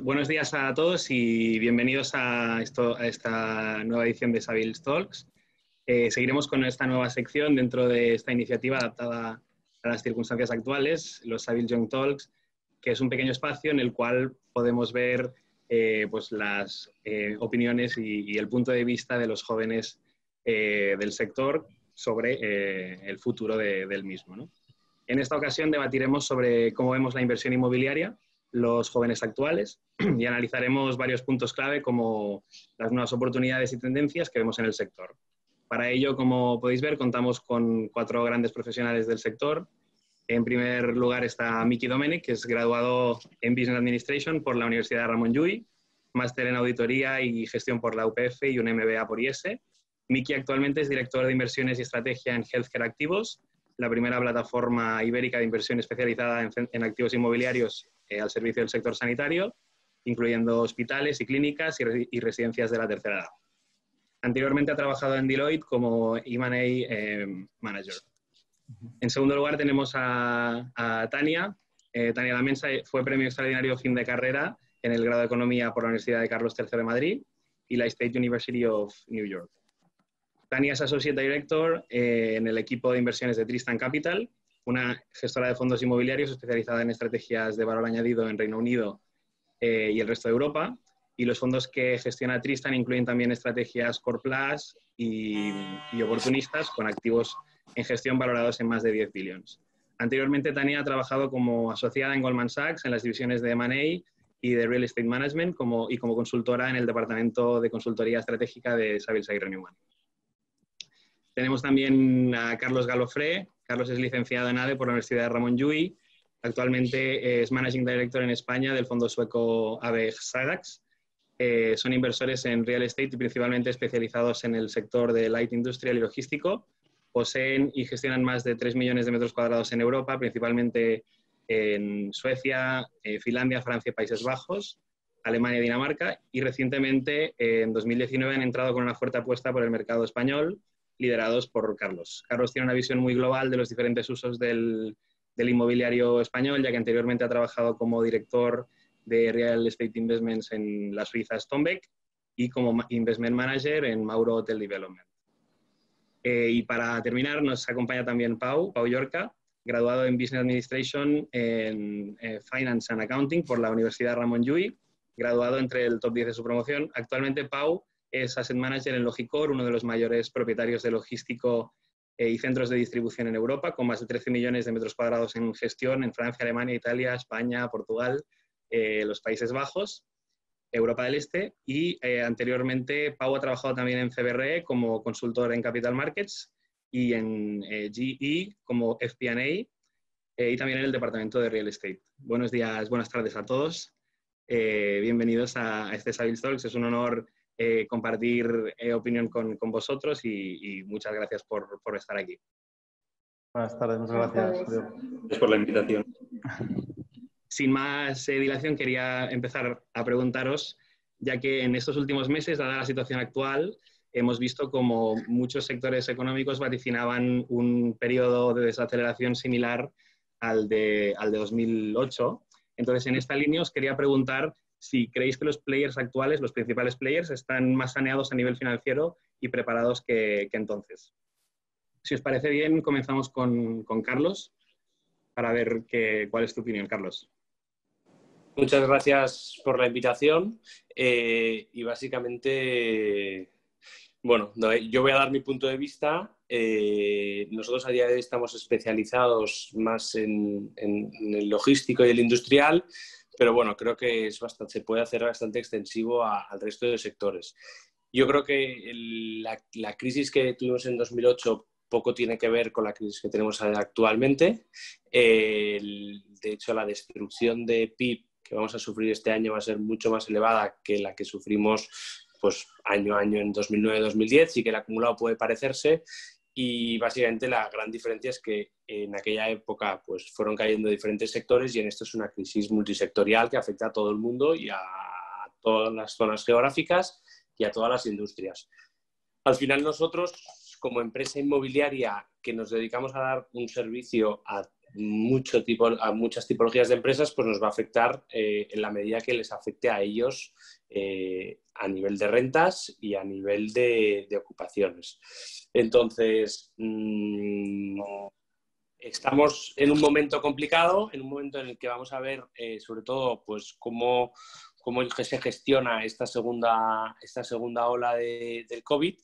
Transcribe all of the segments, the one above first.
Buenos días a todos y bienvenidos a esta nueva edición de Savills Talks. Seguiremos con esta nueva sección dentro de esta iniciativa adaptada a las circunstancias actuales, los Savills Young Talks, que es un pequeño espacio en el cual podemos ver pues las opiniones y el punto de vista de los jóvenes del sector sobre el futuro del mismo, ¿no? En esta ocasión debatiremos sobre cómo vemos la inversión inmobiliaria, los jóvenes actuales, y analizaremos varios puntos clave como las nuevas oportunidades y tendencias que vemos en el sector. Para ello, como podéis ver, contamos con 4 grandes profesionales del sector. En primer lugar está Miki Domènech, que es graduado en Business Administration por la Universidad Ramon Llull, máster en Auditoría y Gestión por la UPF y un MBA por IES. Miki actualmente es director de Inversiones y Estrategia en Healthcare Activos, la primera plataforma ibérica de inversión especializada en activos inmobiliarios al servicio del sector sanitario, incluyendo hospitales y clínicas y residencias de la tercera edad. Anteriormente ha trabajado en Deloitte como M&A Manager. En segundo lugar tenemos a Tania. Tania Lamensa fue premio extraordinario fin de carrera en el grado de Economía por la Universidad de Carlos III de Madrid y la State University of New York. Tania es Associate Director en el equipo de inversiones de Tristan Capital, una gestora de fondos inmobiliarios especializada en estrategias de valor añadido en Reino Unido y el resto de Europa. Y los fondos que gestiona Tristan incluyen también estrategias Core Plus y oportunistas con activos en gestión valorados en más de 10 billones. Anteriormente, Tania ha trabajado como asociada en Goldman Sachs en las divisiones de M&A y de Real Estate Management y como consultora en el departamento de consultoría estratégica de Savills Renewan. Tenemos también a Carlos Galofré. Carlos es licenciado en ADE por la Universidad de Ramon Llull. Actualmente es Managing Director en España del fondo sueco ABG Sagax. Son inversores en real estate y principalmente especializados en el sector de light industrial y logístico. Poseen y gestionan más de 3 millones de metros cuadrados en Europa, principalmente en Suecia, Finlandia, Francia y Países Bajos, Alemania y Dinamarca. Y recientemente, en 2019, han entrado con una fuerte apuesta por el mercado español, liderados por Carlos. Carlos tiene una visión muy global de los diferentes usos del inmobiliario español, ya que anteriormente ha trabajado como director de Real Estate Investments en la suiza Stonbeck y como Investment Manager en Mauro Hotel Development. Y para terminar, nos acompaña también Pau Llorca, graduado en Business Administration en Finance and Accounting por la Universidad Ramon Llull, graduado entre el top 10 de su promoción. Actualmente Pau es Asset Manager en Logicor, uno de los mayores propietarios de logístico y centros de distribución en Europa, con más de 13 millones de metros cuadrados en gestión en Francia, Alemania, Italia, España, Portugal, los Países Bajos, Europa del Este. Y anteriormente Pau ha trabajado también en CBRE como consultor en Capital Markets y en GE como FP&A y también en el departamento de Real Estate. Buenos días, buenas tardes a todos. Bienvenidos a este Savills Talks. Es un honor compartir opinión con vosotros y muchas gracias por estar aquí. Buenas tardes, muchas gracias. Gracias por la invitación. Sin más dilación, quería empezar a preguntaros, ya que en estos últimos meses, dada la situación actual, hemos visto como muchos sectores económicos vaticinaban un periodo de desaceleración similar al de 2008. Entonces, en esta línea os quería preguntar si creéis que los players actuales, los principales players, están más saneados a nivel financiero y preparados que entonces. Si os parece bien, comenzamos con Carlos para ver cuál es tu opinión, Carlos. Muchas gracias por la invitación y básicamente, bueno, yo voy a dar mi punto de vista. Nosotros a día de hoy estamos especializados más en el logístico y el industrial, pero bueno, creo que se puede hacer bastante extensivo al resto de sectores. Yo creo que la crisis que tuvimos en 2008 poco tiene que ver con la crisis que tenemos actualmente. De hecho, la destrucción de PIB que vamos a sufrir este año va a ser mucho más elevada que la que sufrimos pues, año a año en 2009-2010, sí que el acumulado puede parecerse. Y básicamente la gran diferencia es que en aquella época pues, fueron cayendo diferentes sectores y en esto es una crisis multisectorial que afecta a todo el mundo y a todas las zonas geográficas y a todas las industrias. Al final nosotros, como empresa inmobiliaria que nos dedicamos a dar un servicio a a muchas tipologías de empresas, pues nos va a afectar en la medida que les afecte a ellos a nivel de rentas y a nivel de ocupaciones. Entonces, estamos en un momento complicado, en un momento en el que vamos a ver sobre todo pues cómo se gestiona esta segunda ola del COVID,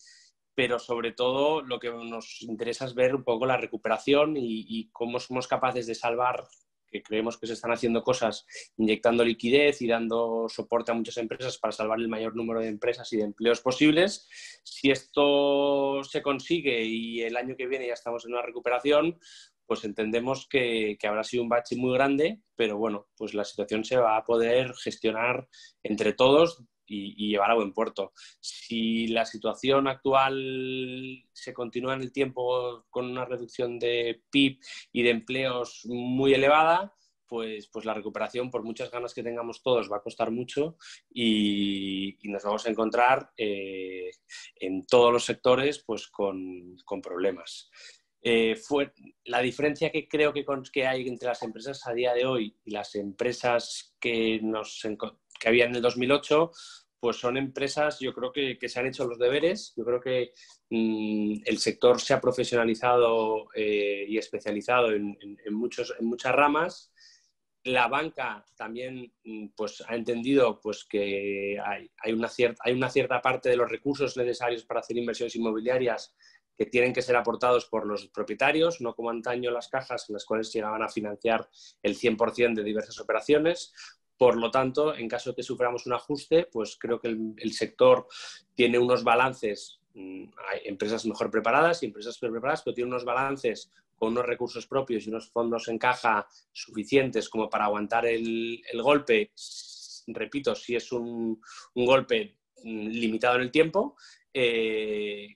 pero sobre todo lo que nos interesa es ver un poco la recuperación y cómo somos capaces de salvar, que creemos que se están haciendo cosas inyectando liquidez y dando soporte a muchas empresas para salvar el mayor número de empresas y de empleos posibles. Si esto se consigue y el año que viene ya estamos en una recuperación, pues entendemos que habrá sido un bache muy grande, pero bueno, pues la situación se va a poder gestionar entre todos y llevar a buen puerto. Si la situación actual se continúa en el tiempo con una reducción de PIB y de empleos muy elevada, pues la recuperación, por muchas ganas que tengamos todos, va a costar mucho y nos vamos a encontrar en todos los sectores pues con problemas. La diferencia que creo que hay entre las empresas a día de hoy y las empresas que había en el 2008, pues son empresas, yo creo que se han hecho los deberes. Yo creo que el sector se ha profesionalizado y especializado en muchas ramas. La banca también pues, ha entendido pues, que hay una cierta parte de los recursos necesarios para hacer inversiones inmobiliarias que tienen que ser aportados por los propietarios, no como antaño las cajas en las cuales llegaban a financiar el 100% de diversas operaciones. Por lo tanto, en caso de que suframos un ajuste, pues creo que el sector tiene unos balances, hay empresas mejor preparadas y empresas peor preparadas, pero tiene unos balances con unos recursos propios y unos fondos en caja suficientes como para aguantar el golpe. Repito, si es un golpe limitado en el tiempo,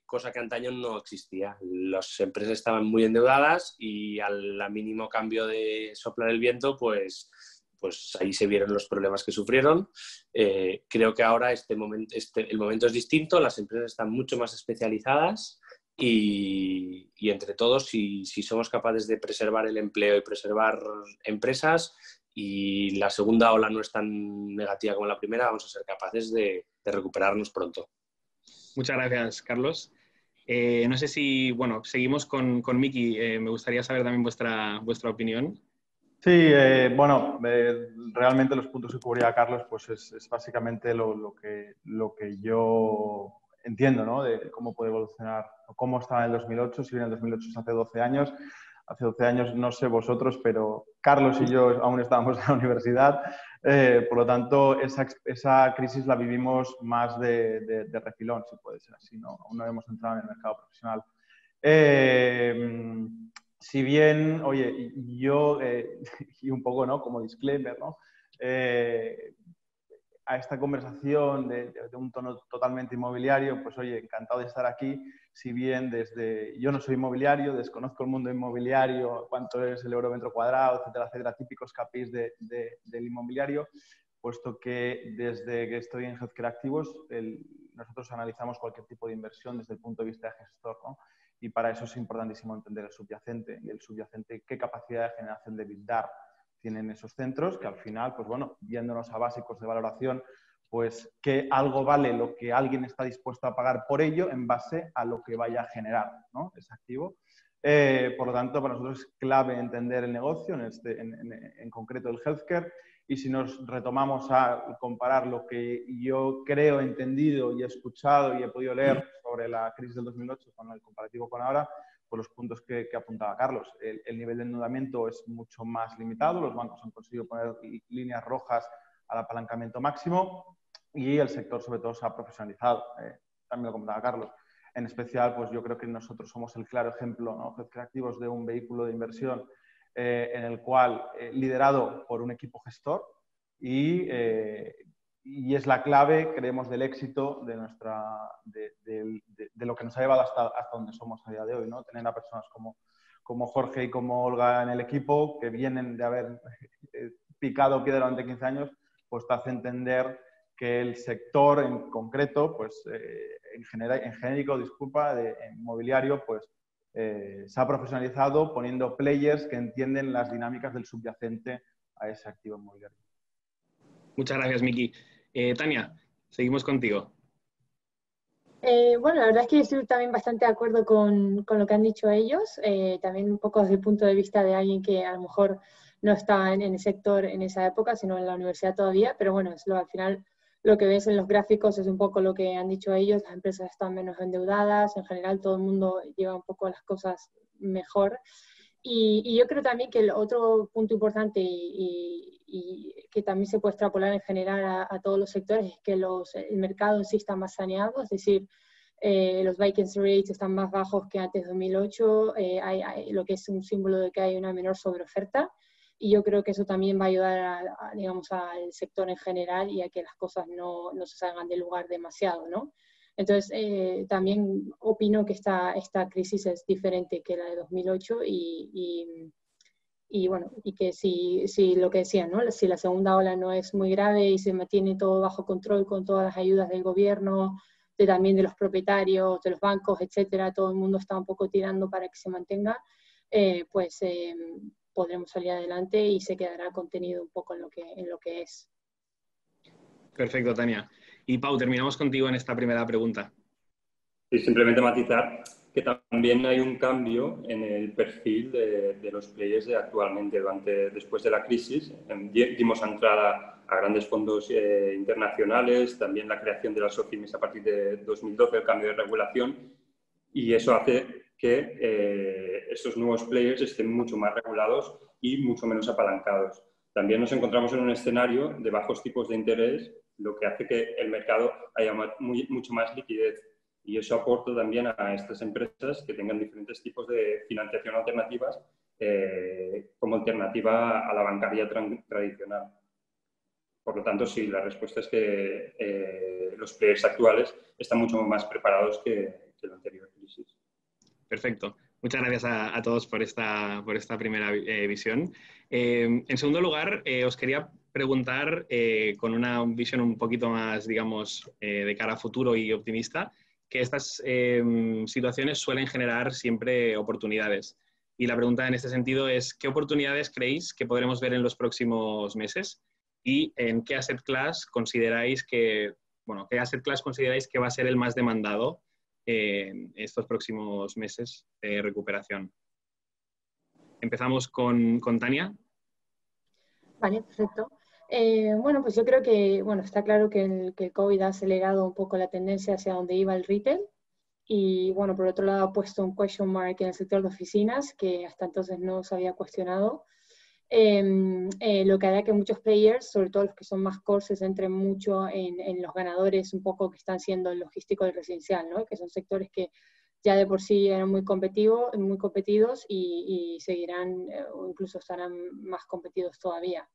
cosa que antaño no existía. Las empresas estaban muy endeudadas y al mínimo cambio de soplar el viento, pues ahí se vieron los problemas que sufrieron. Creo que ahora el momento es distinto, las empresas están mucho más especializadas y entre todos, si somos capaces de preservar el empleo y preservar empresas y la segunda ola no es tan negativa como la primera, vamos a ser capaces de recuperarnos pronto. Muchas gracias, Carlos. No sé si, bueno, seguimos con Miki. Me gustaría saber también vuestra opinión. Sí, bueno, realmente los puntos que cubría Carlos pues es básicamente lo que yo entiendo, ¿no? De cómo puede evolucionar, o cómo estaba en el 2008, si bien el 2008 es hace 12 años. Hace 12 años, no sé vosotros, pero Carlos y yo aún estábamos en la universidad. Por lo tanto, esa crisis la vivimos más de refilón, si puede ser así, ¿no? Aún no hemos entrado en el mercado profesional. Si bien, oye, yo, y un poco, ¿no? Como disclaimer, ¿no? A esta conversación de un tono totalmente inmobiliario, pues oye, encantado de estar aquí, si bien yo no soy inmobiliario, desconozco el mundo inmobiliario, cuánto es el euro metro cuadrado, etcétera, etcétera, típicos KPIs del inmobiliario, puesto que desde que estoy en Healthcare Activos, nosotros analizamos cualquier tipo de inversión desde el punto de vista de gestor, ¿no? Y para eso es importantísimo entender el subyacente, y el subyacente, qué capacidad de generación de EBITDA tienen esos centros, que al final, pues bueno, yéndonos a básicos de valoración, pues que algo vale lo que alguien está dispuesto a pagar por ello en base a lo que vaya a generar, ¿no? Ese activo. Por lo tanto, para nosotros es clave entender el negocio, en concreto el healthcare, y si nos retomamos a comparar lo que yo creo, he entendido y he escuchado y he podido leer sobre la crisis del 2008 con el comparativo con ahora, por los puntos que apuntaba Carlos. El nivel de endeudamiento es mucho más limitado, los bancos han conseguido poner líneas rojas al apalancamiento máximo y el sector sobre todo se ha profesionalizado. También lo comentaba Carlos. En especial, pues yo creo que nosotros somos el claro ejemplo, ¿no? Healthcare Activos, de un vehículo de inversión en el cual, liderado por un equipo gestor y es la clave, creemos, del éxito de lo que nos ha llevado hasta donde somos a día de hoy, ¿no? Tener a personas como Jorge y como Olga en el equipo, que vienen de haber picado piedra durante 15 años, pues te hace entender que el sector en concreto, pues en genérico, disculpa, de inmobiliario, pues se ha profesionalizado poniendo players que entienden las dinámicas del subyacente a ese activo inmobiliario. Muchas gracias, Miki. Tania, seguimos contigo. Bueno, la verdad es que yo estoy también bastante de acuerdo con lo que han dicho ellos, también un poco desde el punto de vista de alguien que a lo mejor no está en el sector en esa época, sino en la universidad todavía, pero bueno, al final lo que ves en los gráficos es un poco lo que han dicho ellos, las empresas están menos endeudadas, en general todo el mundo lleva un poco las cosas mejor. Y yo creo también que el otro punto importante y que también se puede extrapolar en general a todos los sectores es que el mercado en sí está más saneado, es decir, los vacancy rates están más bajos que antes de 2008, hay lo que es un símbolo de que hay una menor sobreoferta, y yo creo que eso también va a ayudar digamos, al sector en general y a que las cosas no se salgan del lugar demasiado, ¿no? Entonces, también opino que esta crisis es diferente que la de 2008 y bueno, y que si lo que decían, ¿no? Si la segunda ola no es muy grave y se mantiene todo bajo control con todas las ayudas del gobierno, también de los propietarios, de los bancos, etcétera, todo el mundo está un poco tirando para que se mantenga, pues podremos salir adelante y se quedará contenido un poco en lo que es. Perfecto, Tania. Y Pau, terminamos contigo en esta primera pregunta. Y simplemente matizar que también hay un cambio en el perfil de los players de actualmente. Después de la crisis, dimos entrada a grandes fondos internacionales, también la creación de las SOFIMES a partir de 2012, el cambio de regulación, y eso hace que estos nuevos players estén mucho más regulados y mucho menos apalancados. También nos encontramos en un escenario de bajos tipos de interés, lo que hace que el mercado haya mucho más liquidez. Y eso aporta también a estas empresas que tengan diferentes tipos de financiación alternativas como alternativa a la bancaria tradicional. Por lo tanto, sí, la respuesta es que los players actuales están mucho más preparados que la anterior crisis. Perfecto. Muchas gracias a todos por esta primera visión. En segundo lugar, os quería preguntar con una visión un poquito más, digamos, de cara a futuro y optimista, que estas situaciones suelen generar siempre oportunidades. Y la pregunta en este sentido es, ¿qué oportunidades creéis que podremos ver en los próximos meses? ¿Y en qué asset class consideráis que va a ser el más demandado estos próximos meses de recuperación? Empezamos con Tania. Vale, perfecto. Bueno, pues yo creo que, está claro que el COVID ha acelerado un poco la tendencia hacia donde iba el retail y, bueno, por otro lado ha puesto un question mark en el sector de oficinas que hasta entonces no se había cuestionado. Lo que hará que muchos players, sobre todo los que son más core, se centren mucho en los ganadores un poco que están siendo el logístico y el residencial, ¿no? Que son sectores que ya de por sí eran muy competidos y seguirán o incluso estarán más competidos todavía.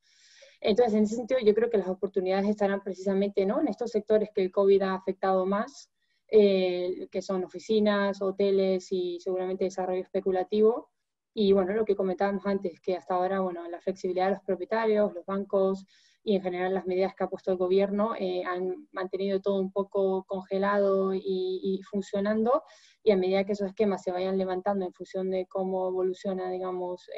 Entonces, en ese sentido, yo creo que las oportunidades estarán precisamente, ¿no?, en estos sectores que el COVID ha afectado más, que son oficinas, hoteles y seguramente desarrollo especulativo. Y bueno, lo que comentábamos antes, que hasta ahora, bueno, la flexibilidad de los propietarios, los bancos y en general las medidas que ha puesto el gobierno han mantenido todo un poco congelado y funcionando, y a medida que esos esquemas se vayan levantando en función de cómo evoluciona, digamos,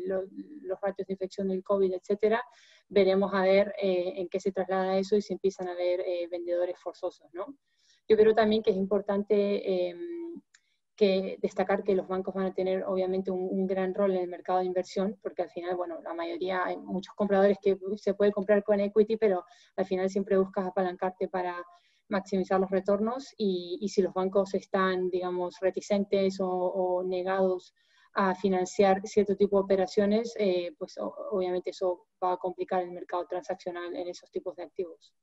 los ratios de infección del COVID, etcétera, veremos a ver en qué se traslada eso y si empiezan a haber vendedores forzosos, ¿no? Yo creo también que es importante destacar que los bancos van a tener obviamente un gran rol en el mercado de inversión, porque al final, bueno, la mayoría, hay muchos compradores que se puede comprar con equity, pero al final siempre buscas apalancarte para maximizar los retornos y si los bancos están, digamos, reticentes o negados a financiar cierto tipo de operaciones, pues obviamente eso va a complicar el mercado transaccional en esos tipos de activos.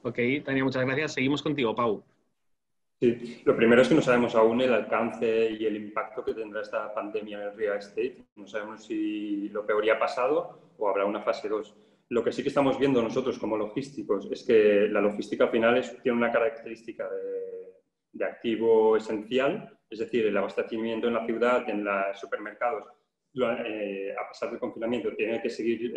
Ok, Tania, muchas gracias. Seguimos contigo, Pau. Sí, lo primero es que no sabemos aún el alcance y el impacto que tendrá esta pandemia en el real estate. No sabemos si lo peor ya ha pasado o habrá una fase 2. Lo que sí que estamos viendo nosotros como logísticos es que la logística al final tiene una característica de activo esencial, es decir, el abastecimiento en la ciudad, en los supermercados, a pesar del confinamiento, tiene que seguir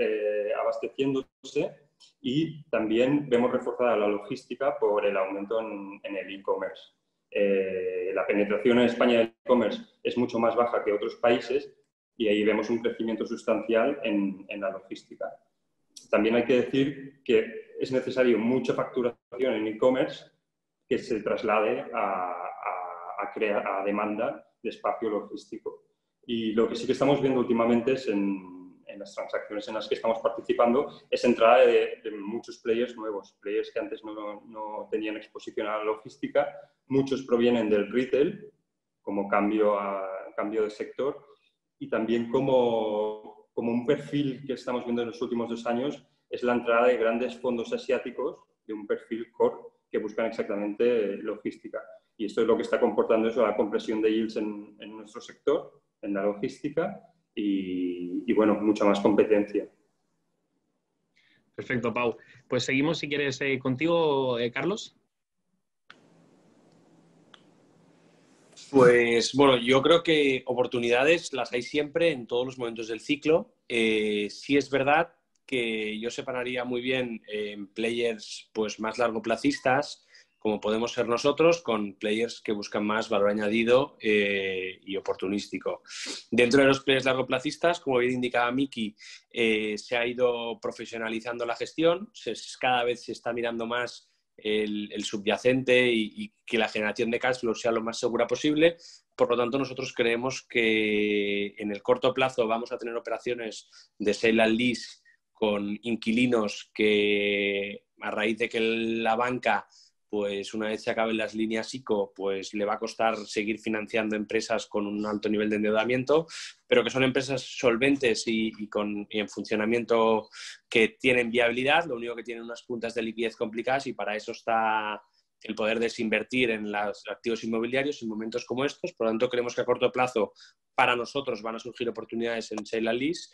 abasteciéndose, y también vemos reforzada la logística por el aumento en el e-commerce. La penetración en España del e-commerce es mucho más baja que otros países y ahí vemos un crecimiento sustancial en la logística. También hay que decir que es necesario mucha facturación en e-commerce que se traslade a demanda de espacio logístico. Y lo que sí que estamos viendo últimamente es en las transacciones en las que estamos participando, es entrada de muchos players nuevos, players que antes no tenían exposición a la logística. Muchos provienen del retail como cambio de sector y también como un perfil que estamos viendo en los últimos 2 años es la entrada de grandes fondos asiáticos de un perfil core que buscan exactamente logística. Y esto es lo que está comportando eso, la compresión de yields en nuestro sector, en la logística, y bueno, mucha más competencia. Perfecto, Pau. Pues seguimos, si quieres, contigo, Carlos. Pues bueno, yo creo que oportunidades las hay siempre en todos los momentos del ciclo. Sí es verdad que yo separaría muy bien en players pues, más largoplacistas, como podemos ser nosotros, con players que buscan más valor añadido y oportunístico. Dentro de los players largoplacistas, como bien indicaba Miki, se ha ido profesionalizando la gestión, cada vez se está mirando más el subyacente y que la generación de cash flow sea lo más segura posible. Por lo tanto, nosotros creemos que en el corto plazo vamos a tener operaciones de sale and lease con inquilinos que, a raíz de que la banca, pues una vez se acaben las líneas ICO, pues le va a costar seguir financiando empresas con un alto nivel de endeudamiento, pero que son empresas solventes y en funcionamiento que tienen viabilidad, lo único que tienen unas puntas de liquidez complicadas y para eso está el poder desinvertir en los activos inmobiliarios en momentos como estos. Por lo tanto, creemos que a corto plazo para nosotros van a surgir oportunidades en sale and lease.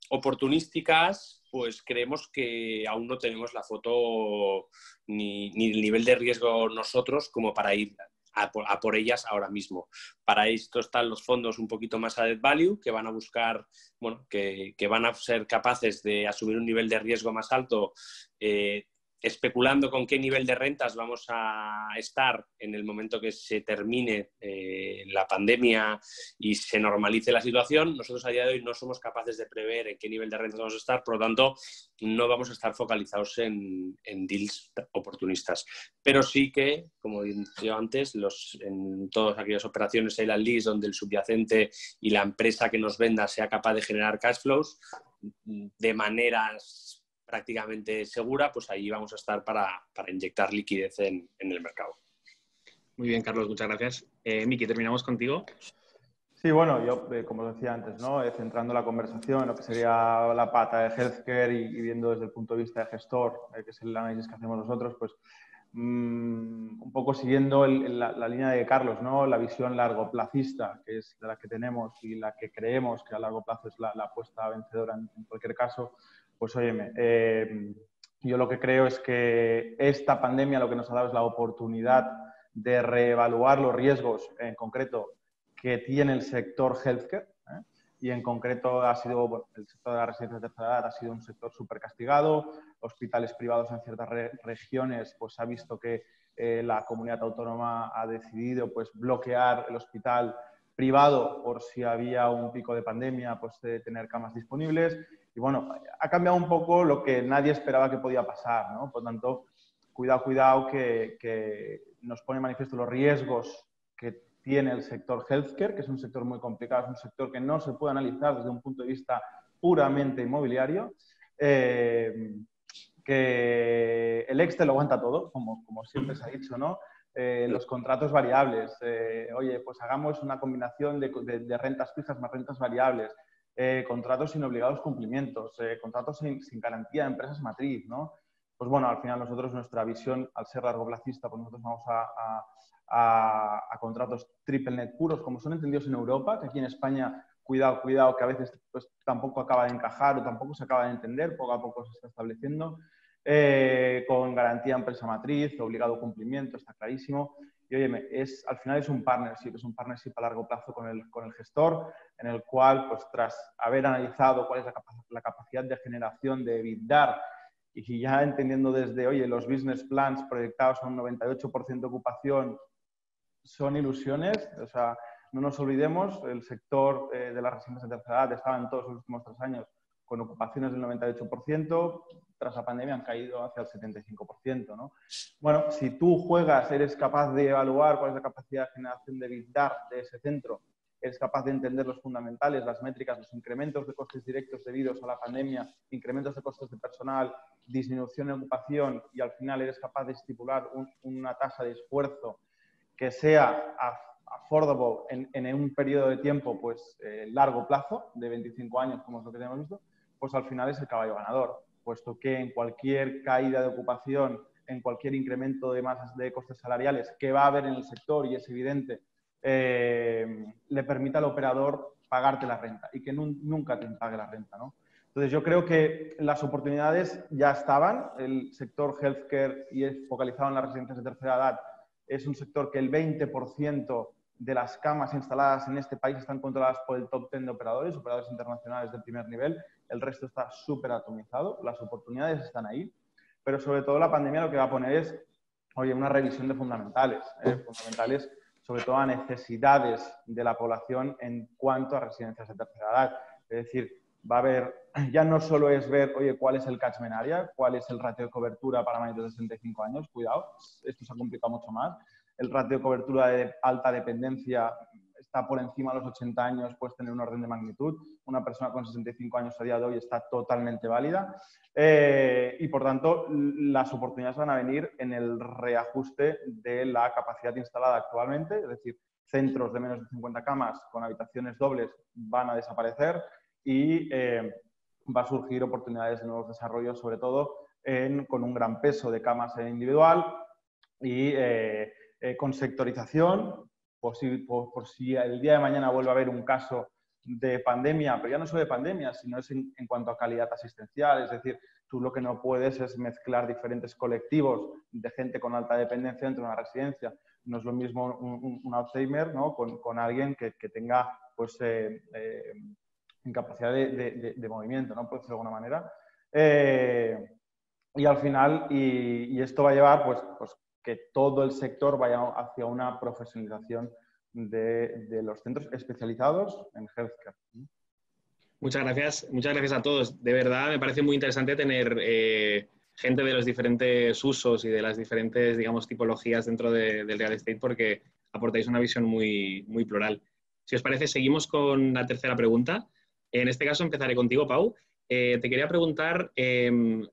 Oportunísticas, pues creemos que aún no tenemos la foto ni el nivel de riesgo nosotros como para ir a por ellas ahora mismo. Para esto están los fondos un poquito más added value, que van a buscar, bueno, que van a ser capaces de asumir un nivel de riesgo más alto, especulando con qué nivel de rentas vamos a estar en el momento que se termine la pandemia y se normalice la situación. Nosotros a día de hoy no somos capaces de prever en qué nivel de rentas vamos a estar, por lo tanto no vamos a estar focalizados en deals oportunistas. Pero sí que, como he dicho antes, en todas aquellas operaciones sale and lease donde el subyacente y la empresa que nos venda sea capaz de generar cash flows de maneras prácticamente segura, pues ahí vamos a estar para inyectar liquidez en el mercado. Muy bien, Carlos, muchas gracias. Miki, terminamos contigo. Sí, bueno, yo, como decía antes, ¿no? Centrando la conversación en lo que sería la pata de healthcare y viendo desde el punto de vista de gestor, que es el análisis que hacemos nosotros, pues un poco siguiendo la línea de Carlos, ¿no? La visión largoplacista, que es de la que tenemos y la que creemos que a largo plazo es la apuesta vencedora en cualquier caso. Pues óyeme, yo lo que creo es que esta pandemia lo que nos ha dado es la oportunidad de reevaluar los riesgos en concreto que tiene el sector healthcare, y en concreto ha sido, bueno, el sector de la residencia de tercera edad ha sido un sector súper castigado. Hospitales privados en ciertas regiones, pues ha visto que la comunidad autónoma ha decidido pues bloquear el hospital privado por si había un pico de pandemia, pues de tener camas disponibles. Y bueno, ha cambiado un poco lo que nadie esperaba que podía pasar, ¿no? Por tanto, cuidado que nos pone en manifiesto los riesgos que tiene el sector healthcare, que es un sector muy complicado, es un sector que no se puede analizar desde un punto de vista puramente inmobiliario, que el Excel lo aguanta todo, como siempre se ha dicho, ¿no? Los contratos variables, oye, pues hagamos una combinación de rentas fijas más rentas variables, contratos sin obligados cumplimientos, contratos sin garantía de empresas matriz, ¿no? Pues bueno, al final nosotros, nuestra visión, al ser largoplacista, pues nosotros vamos a contratos triple net puros, como son entendidos en Europa, que aquí en España, cuidado, que a veces pues, tampoco acaba de encajar o tampoco se acaba de entender, poco a poco se está estableciendo, con garantía empresa matriz, obligado cumplimiento, está clarísimo. Y oye, al final es un partnership a largo plazo con el gestor, en el cual, pues tras haber analizado cuál es la capacidad de generación de EBITDA y ya entendiendo desde, oye, los business plans proyectados a un 98% de ocupación son ilusiones. O sea, no nos olvidemos, el sector de las residencias de tercera edad estaba en todos los últimos 3 años con ocupaciones del 98%, tras la pandemia han caído hacia el 75%, ¿no? Bueno, si tú juegas, eres capaz de evaluar cuál es la capacidad de generación de EBITDA de ese centro, eres capaz de entender los fundamentales, las métricas, los incrementos de costes directos debidos a la pandemia, incrementos de costes de personal, disminución de ocupación, y al final eres capaz de estipular una tasa de esfuerzo que sea affordable en un periodo de tiempo pues largo plazo, de 25 años, como es lo que tenemos visto, pues al final es el caballo ganador, puesto que en cualquier caída de ocupación, en cualquier incremento de masas de costes salariales que va a haber en el sector, y es evidente, le permite al operador pagarte la renta y que nunca te pague la renta, ¿no? Entonces, yo creo que las oportunidades ya estaban. El sector healthcare, y es focalizado en las residencias de tercera edad, es un sector que el 20% de las camas instaladas en este país están controladas por el top 10 de operadores internacionales de primer nivel. El resto está súper atomizado. Las oportunidades están ahí. Pero sobre todo la pandemia lo que va a poner es, oye, una revisión de fundamentales. Fundamentales sobre todo a necesidades de la población en cuanto a residencias de tercera edad. Es decir, va a haber, ya no solo es ver, oye, cuál es el catchment area, cuál es el ratio de cobertura para mayores de 65 años, cuidado, esto se ha complicado mucho más. El ratio de cobertura de alta dependencia está por encima de los 80 años, puedes tener un orden de magnitud. Una persona con 65 años a día de hoy está totalmente válida. Y por tanto, las oportunidades van a venir en el reajuste de la capacidad instalada actualmente, es decir, centros de menos de 50 camas con habitaciones dobles van a desaparecer, y va a surgir oportunidades de nuevos desarrollos, sobre todo con un gran peso de camas en individual y con sectorización, por si el día de mañana vuelve a haber un caso de pandemia, pero ya no solo de pandemia, sino es en cuanto a calidad asistencial. Es decir, tú lo que no puedes es mezclar diferentes colectivos de gente con alta dependencia dentro de una residencia. No es lo mismo un Alzheimer, ¿no?, con alguien que tenga pues, incapacidad de movimiento, ¿no?, por decirlo de alguna manera. Y al final, y esto va a llevar pues que todo el sector vaya hacia una profesionalización de los centros especializados en healthcare. Muchas gracias a todos. De verdad, me parece muy interesante tener gente de los diferentes usos y de las diferentes, digamos, tipologías dentro del real estate, porque aportáis una visión muy, muy plural. Si os parece, seguimos con la tercera pregunta. En este caso empezaré contigo, Pau. Te quería preguntar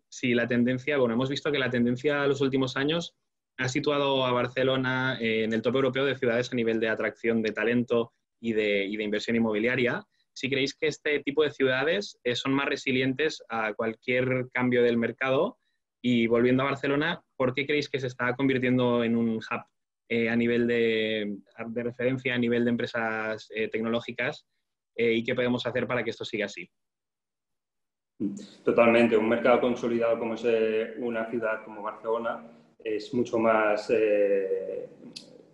si la tendencia, bueno, hemos visto que la tendencia de los últimos años ha situado a Barcelona en el top europeo de ciudades a nivel de atracción de talento y de inversión inmobiliaria. Si creéis que este tipo de ciudades son más resilientes a cualquier cambio del mercado, y volviendo a Barcelona, ¿por qué creéis que se está convirtiendo en un hub a nivel de referencia, a nivel de empresas tecnológicas, y qué podemos hacer para que esto siga así? Totalmente. Un mercado consolidado como es una ciudad como Barcelona es mucho más,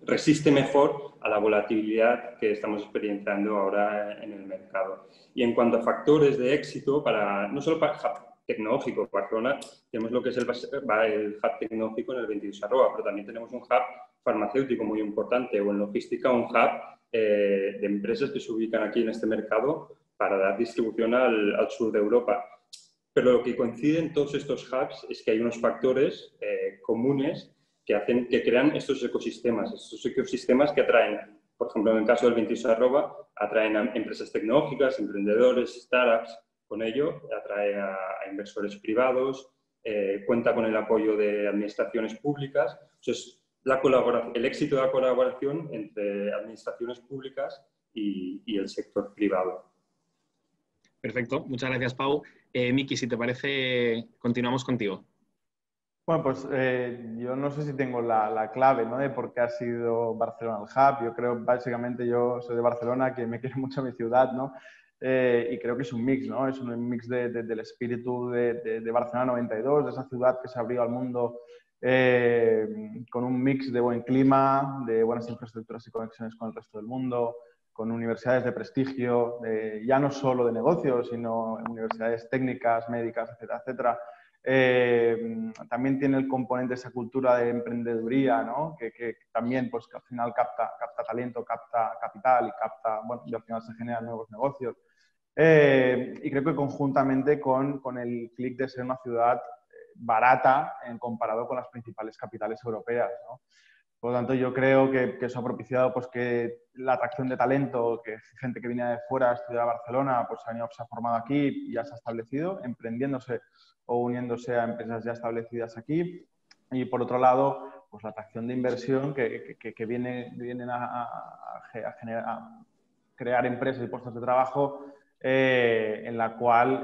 resiste mejor a la volatilidad que estamos experienciando ahora en el mercado. Y en cuanto a factores de éxito, no solo para el hub tecnológico, Barcelona tenemos lo que es el hub tecnológico en el 22 Arroba, pero también tenemos un hub farmacéutico muy importante, o en logística un hub de empresas que se ubican aquí en este mercado para dar distribución al sur de Europa. Pero lo que coincide en todos estos hubs es que hay unos factores comunes que crean estos ecosistemas que atraen, por ejemplo, en el caso del 22 Arroba, atraen a empresas tecnológicas, emprendedores, startups. Con ello atrae a inversores privados, cuenta con el apoyo de administraciones públicas. Entonces, el éxito de la colaboración entre administraciones públicas y el sector privado. Perfecto, muchas gracias, Pau. Miki, si te parece, continuamos contigo. Bueno, pues yo no sé si tengo la clave, ¿no?, de por qué ha sido Barcelona el hub. Yo creo, básicamente, yo soy de Barcelona, que me quiere mucho mi ciudad, ¿no? Y creo que es un mix, ¿no? Es un mix del espíritu de Barcelona 92, de esa ciudad que se abrió al mundo con un mix de buen clima, de buenas infraestructuras y conexiones con el resto del mundo, con universidades de prestigio, ya no solo de negocios, sino universidades técnicas, médicas, etcétera, etcétera. También tiene el componente de esa cultura de emprendeduría, ¿no? que también pues, que al final capta talento, capta capital y y al final se generan nuevos negocios. Y creo que conjuntamente con el clic de ser una ciudad barata comparado con las principales capitales europeas, ¿no? Por lo tanto, yo creo que eso ha propiciado pues, que la atracción de talento, que gente que viene de fuera a estudiar a Barcelona, pues se ha formado aquí y ya se ha establecido, emprendiéndose o uniéndose a empresas ya establecidas aquí. Y por otro lado, pues la atracción de inversión que vienen a crear empresas y puestos de trabajo en la cual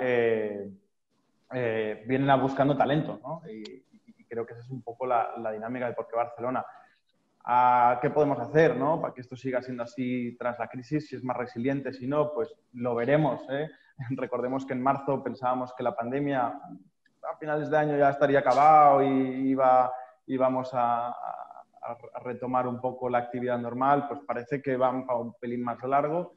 vienen a buscando talento, ¿no? Y creo que esa es un poco la dinámica de por qué Barcelona. ¿Qué podemos hacer, ¿no? Para que esto siga siendo así tras la crisis? Si es más resiliente, si no, pues lo veremos, ¿eh? Recordemos que en marzo pensábamos que la pandemia a finales de año ya estaría acabado y íbamos a retomar un poco la actividad normal. Pues parece que van para un pelín más largo.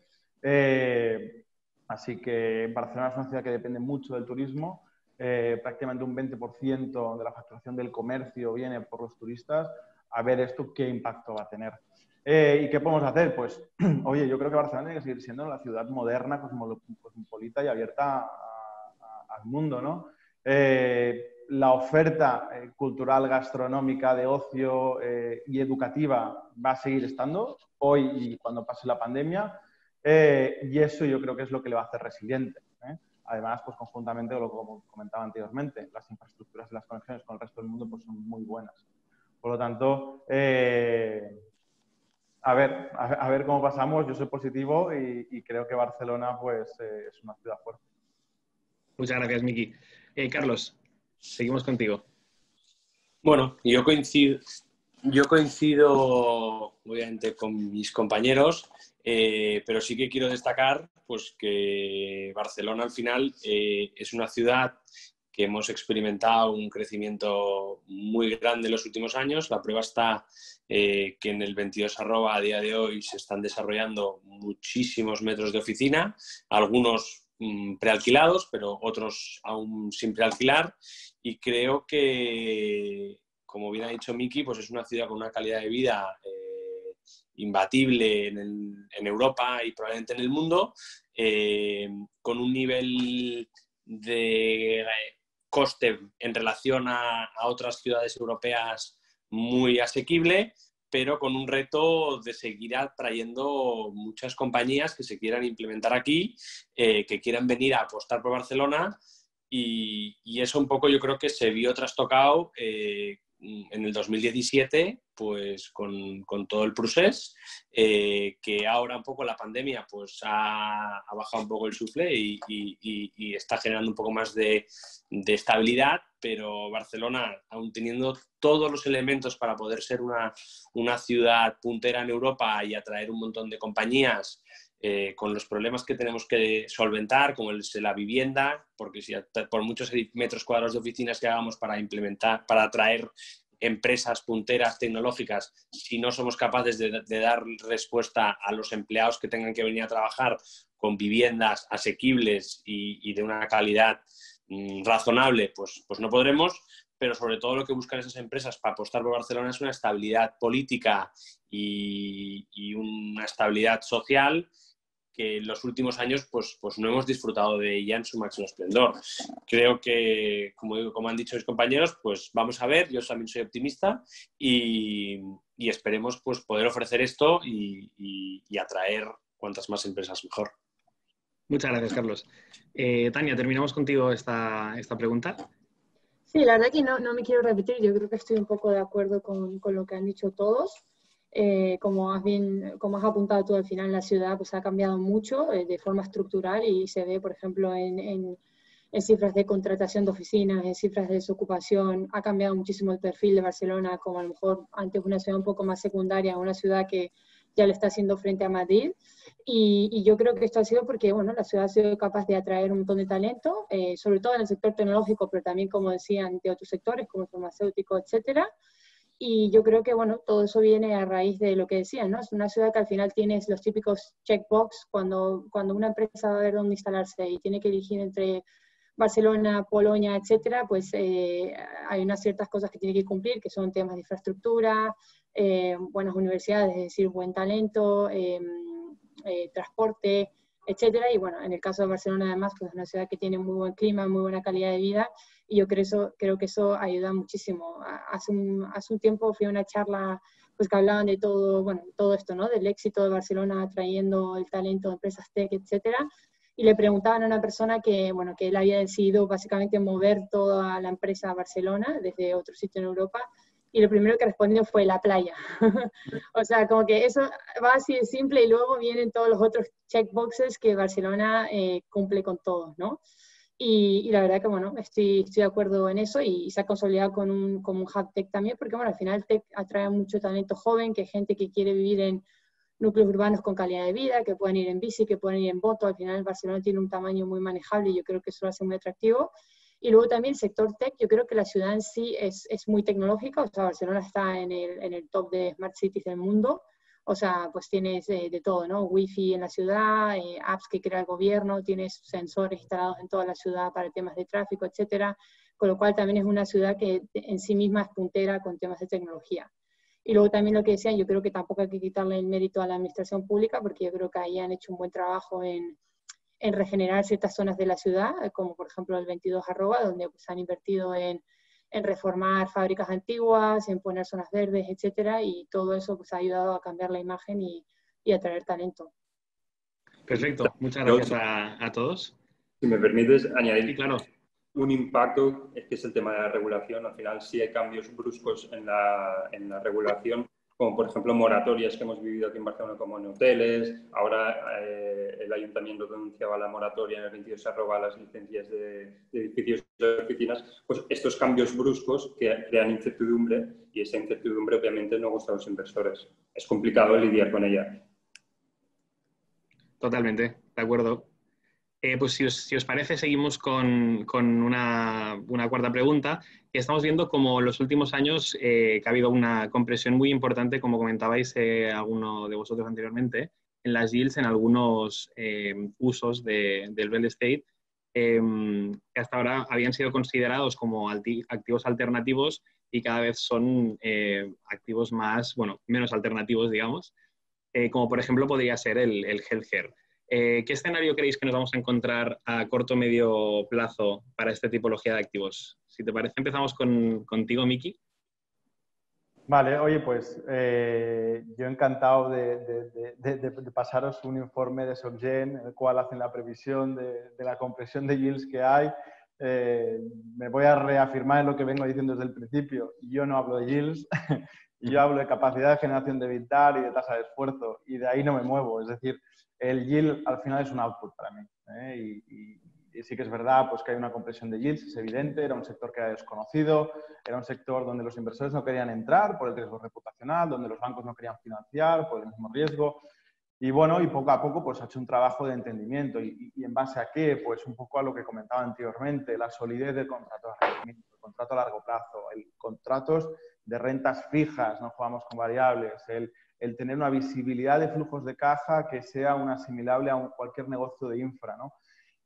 Así que Barcelona es una ciudad que depende mucho del turismo. Prácticamente un 20% de la facturación del comercio viene por los turistas. A ver esto qué impacto va a tener. ¿Y qué podemos hacer? Pues, oye, yo creo que Barcelona tiene que seguir siendo la ciudad moderna, cosmopolita y abierta al mundo, ¿no? La oferta cultural, gastronómica, de ocio y educativa va a seguir estando hoy y cuando pase la pandemia. Y eso yo creo que es lo que le va a hacer resiliente. Además, pues conjuntamente con lo que comentaba anteriormente, las infraestructuras y las conexiones con el resto del mundo pues, son muy buenas. Por lo tanto, a ver cómo pasamos. Yo soy positivo y creo que Barcelona pues, es una ciudad fuerte. Muchas gracias, Miki. Carlos, seguimos contigo. Bueno, yo coincido obviamente con mis compañeros, pero sí que quiero destacar pues, que Barcelona al final es una ciudad que hemos experimentado un crecimiento muy grande en los últimos años. La prueba está que en el 22 a día de hoy se están desarrollando muchísimos metros de oficina, algunos prealquilados, pero otros aún sin prealquilar. Y creo que, como bien ha dicho Miki, pues es una ciudad con una calidad de vida imbatible en Europa y probablemente en el mundo, con un nivel de coste en relación a otras ciudades europeas muy asequible, pero con un reto de seguir atrayendo muchas compañías que se quieran implementar aquí, que quieran venir a apostar por Barcelona, y eso un poco yo creo que se vio trastocado en el 2017 pues con todo el procés, que ahora un poco la pandemia pues ha bajado un poco el suflé y está generando un poco más de estabilidad, pero Barcelona, aún teniendo todos los elementos para poder ser una ciudad puntera en Europa y atraer un montón de compañías, con los problemas que tenemos que solventar, como el de la vivienda, porque si por muchos metros cuadrados de oficinas que hagamos para implementar, para atraer empresas punteras tecnológicas, si no somos capaces de dar respuesta a los empleados que tengan que venir a trabajar con viviendas asequibles y de una calidad razonable, pues no podremos. Pero sobre todo lo que buscan esas empresas para apostar por Barcelona es una estabilidad política y una estabilidad social que en los últimos años pues no hemos disfrutado de ella en su máximo esplendor. Creo que, como han dicho mis compañeros, pues vamos a ver, yo también soy optimista y esperemos pues poder ofrecer esto y atraer cuantas más empresas mejor. Muchas gracias, Carlos. Tania, terminamos contigo esta pregunta. Sí, la verdad que no me quiero repetir, yo creo que estoy un poco de acuerdo con lo que han dicho todos. Como has apuntado tú al final, la ciudad pues ha cambiado mucho de forma estructural y se ve, por ejemplo, en cifras de contratación de oficinas, en cifras de desocupación. Ha cambiado muchísimo el perfil de Barcelona, como a lo mejor antes una ciudad un poco más secundaria, una ciudad que ya le está haciendo frente a Madrid. Y yo creo que esto ha sido porque bueno, la ciudad ha sido capaz de atraer un montón de talento, sobre todo en el sector tecnológico, pero también, como decían, de otros sectores como el farmacéutico, etcétera. Y yo creo que, bueno, todo eso viene a raíz de lo que decían, ¿no? Es una ciudad que al final tienes los típicos checkbox cuando una empresa va a ver dónde instalarse y tiene que elegir entre Barcelona, Polonia, etcétera, pues hay unas ciertas cosas que tiene que cumplir, que son temas de infraestructura, buenas universidades, es decir, buen talento, transporte, etcétera. Y bueno, en el caso de Barcelona además, pues es una ciudad que tiene muy buen clima, muy buena calidad de vida, y yo creo que eso ayuda muchísimo. Hace un tiempo fui a una charla pues que hablaban de todo, bueno, todo esto, ¿no? Del éxito de Barcelona atrayendo el talento de empresas tech, etcétera. Y le preguntaban a una persona que, bueno, que él había decidido básicamente mover toda la empresa a Barcelona desde otro sitio en Europa, y lo primero que respondió fue la playa. O sea, como que eso va así de simple y luego vienen todos los otros checkboxes que Barcelona cumple con todos, ¿no? Y la verdad que, bueno, estoy de acuerdo en eso, y se ha consolidado como un hub tech también, porque, bueno, al final tech atrae mucho talento joven, que gente que quiere vivir en núcleos urbanos con calidad de vida, que pueden ir en bici, que pueden ir en moto. Al final Barcelona tiene un tamaño muy manejable y yo creo que eso lo hace muy atractivo. Y luego también el sector tech, yo creo que la ciudad en sí es muy tecnológica, o sea, Barcelona está en el top de Smart Cities del mundo, o sea, pues tienes de todo, ¿no? Wi-Fi en la ciudad, apps que crea el gobierno, tienes sensores instalados en toda la ciudad para temas de tráfico, etcétera, con lo cual también es una ciudad que en sí misma es puntera con temas de tecnología. Y luego también lo que decían, yo creo que tampoco hay que quitarle el mérito a la administración pública, porque yo creo que ahí han hecho un buen trabajo en regenerar ciertas zonas de la ciudad, como por ejemplo el 22 Arroba, donde pues, han invertido en reformar fábricas antiguas, en poner zonas verdes, etcétera, y todo eso pues, ha ayudado a cambiar la imagen y atraer talento. Perfecto, muchas gracias a todos. Si me permites Sí, añadir claro. un impacto, que es el tema de la regulación. Al final sí hay cambios bruscos en la regulación, como por ejemplo moratorias que hemos vivido aquí en Barcelona como en hoteles. Ahora el ayuntamiento denunciaba la moratoria en el 22 arroba las licencias de edificios de oficinas. Pues estos cambios bruscos que crean incertidumbre, y esa incertidumbre obviamente no gusta a los inversores. Es complicado lidiar con ella. Totalmente, de acuerdo. Pues si os parece, seguimos con una cuarta pregunta. Estamos viendo como en los últimos años que ha habido una compresión muy importante, como comentabais alguno de vosotros anteriormente, en las yields en algunos usos del real estate, que hasta ahora habían sido considerados como activos alternativos y cada vez son activos menos alternativos, digamos, como por ejemplo podría ser el healthcare. ¿Qué escenario creéis que nos vamos a encontrar a corto o medio plazo para esta tipología de activos? Si te parece, empezamos contigo, Miki. Vale, oye, pues yo encantado de pasaros un informe de SocGen, en el cual hacen la previsión de la compresión de yields que hay. Me voy a reafirmar en lo que vengo diciendo desde el principio. Yo no hablo de yields, yo hablo de capacidad de generación de EBITDA y de tasa de esfuerzo, y de ahí no me muevo. Es decir, el yield al final es un output para mí. Y sí que es verdad pues, que hay una compresión de yields, es evidente, era un sector que era desconocido, era un sector donde los inversores no querían entrar por el riesgo reputacional, donde los bancos no querían financiar por el mismo riesgo. Y bueno, y poco a poco pues ha hecho un trabajo de entendimiento. ¿Y en base a qué? Pues un poco a lo que comentaba anteriormente, la solidez del contrato de arrendamiento, el contrato a largo plazo, el contratos de rentas fijas, no jugamos con variables, el tener una visibilidad de flujos de caja que sea una asimilable a cualquier negocio de infra, ¿no?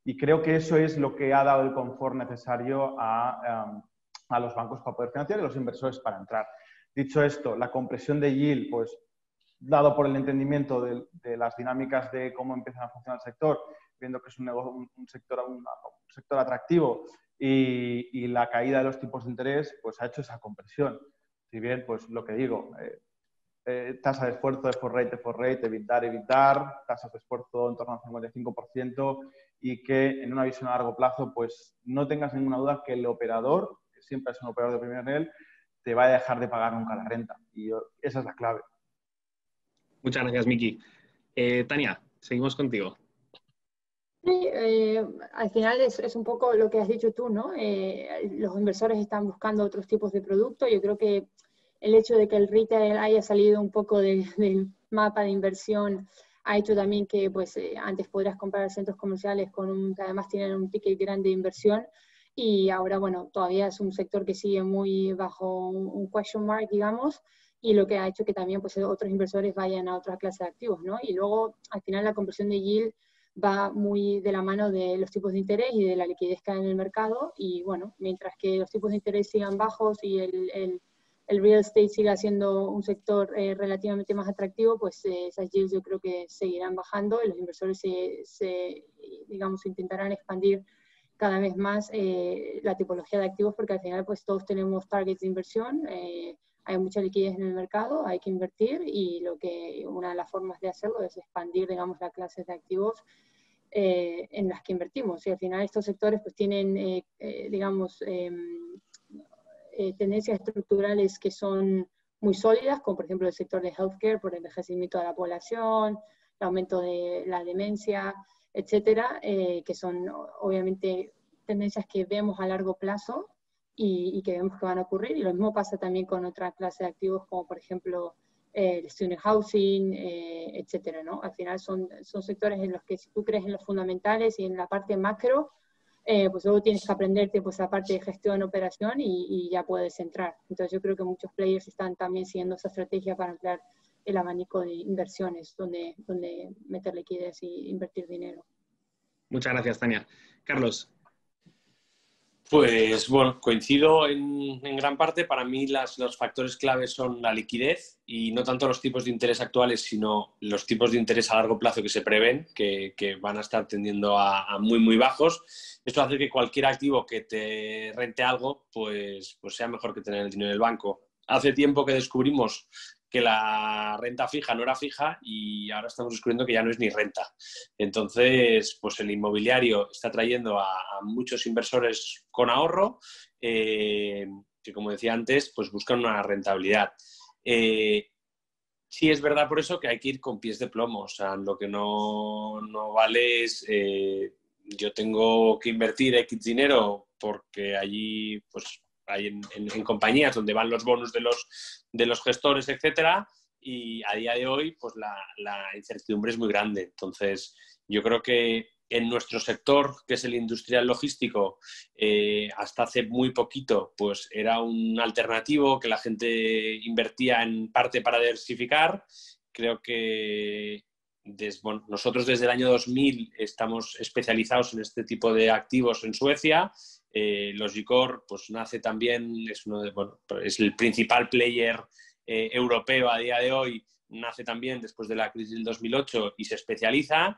Y creo que eso es lo que ha dado el confort necesario a los bancos para poder financiar y a los inversores para entrar. Dicho esto, la compresión de yield, pues dado por el entendimiento de las dinámicas de cómo empieza a funcionar el sector, viendo que es un sector atractivo y la caída de los tipos de interés, pues ha hecho esa compresión. Si bien, pues lo que digo, tasa de esfuerzo, effort rate, evitar, tasas de esfuerzo en torno al 55%, y que en una visión a largo plazo, pues no tengas ninguna duda que el operador, que siempre es un operador de primer nivel, te va a dejar de pagar nunca la renta. Y esa es la clave. Muchas gracias, Miki. Tania, seguimos contigo. Sí, al final es un poco lo que has dicho tú, ¿no? Los inversores están buscando otros tipos de productos. Yo creo que el hecho de que el retail haya salido un poco del mapa de inversión ha hecho también que pues, antes podrías comprar centros comerciales que además tienen un ticket grande de inversión, y ahora, bueno, todavía es un sector que sigue muy bajo un question mark, digamos, y lo que ha hecho que también pues, otros inversores vayan a otra clase de activos, ¿no? Y luego, al final, la conversión de yield va muy de la mano de los tipos de interés y de la liquidez que hay en el mercado, y bueno, mientras que los tipos de interés sigan bajos y el real estate siga siendo un sector relativamente más atractivo, pues esas yields yo creo que seguirán bajando y los inversores digamos, intentarán expandir cada vez más la tipología de activos, porque al final pues todos tenemos targets de inversión, hay mucha liquidez en el mercado, hay que invertir, y una de las formas de hacerlo es expandir, digamos, las clases de activos en las que invertimos. Y al final estos sectores pues tienen, digamos, tendencias estructurales que son muy sólidas, como por ejemplo el sector de healthcare por el envejecimiento de la población, el aumento de la demencia, etcétera, que son obviamente tendencias que vemos a largo plazo y que vemos que van a ocurrir. Y lo mismo pasa también con otra clase de activos, como por ejemplo el student housing, etcétera, ¿no? Al final son sectores en los que si tú crees en los fundamentales y en la parte macro, pues luego tienes que aprenderte pues la parte de gestión, operación y ya puedes entrar. Entonces yo creo que muchos players están también siguiendo esa estrategia para ampliar el abanico de inversiones, donde meter liquidez y invertir dinero. Muchas gracias, Tania. Carlos. Pues bueno, coincido en gran parte. Para mí los factores claves son la liquidez y no tanto los tipos de interés actuales, sino los tipos de interés a largo plazo que se prevén, que van a estar tendiendo a muy, muy bajos. Esto hace que cualquier activo que te rente algo, pues sea mejor que tener el dinero en el banco. Hace tiempo que descubrimos que la renta fija no era fija y ahora estamos descubriendo que ya no es ni renta. Entonces, pues el inmobiliario está trayendo a muchos inversores con ahorro que, como decía antes, pues buscan una rentabilidad. Sí es verdad por eso que hay que ir con pies de plomo. O sea, lo que no vale es yo tengo que invertir X dinero porque allí pues hay en compañías donde van los bonos de los gestores, etcétera, y a día de hoy pues la incertidumbre es muy grande. Entonces, yo creo que en nuestro sector, que es el industrial logístico, hasta hace muy poquito pues era un alternativo que la gente invertía en parte para diversificar. Creo que nosotros desde el año 2000 estamos especializados en este tipo de activos en Suecia. Logicor pues nace también, es el principal player europeo a día de hoy, nace también después de la crisis del 2008 y se especializa.